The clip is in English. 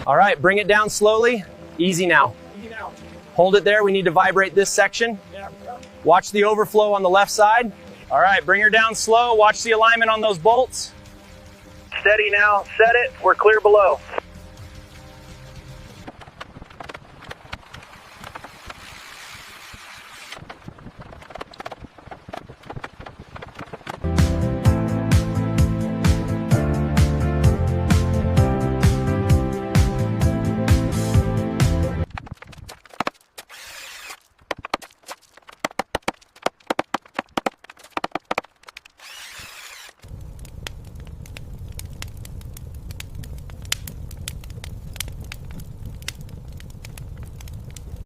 All right, bring it down slowly. Easy now. Hold it there. We need to vibrate this section. Watch the overflow on the left side. All right, bring her down slow. Watch the alignment on those bolts. Steady now. Set it. We're clear below.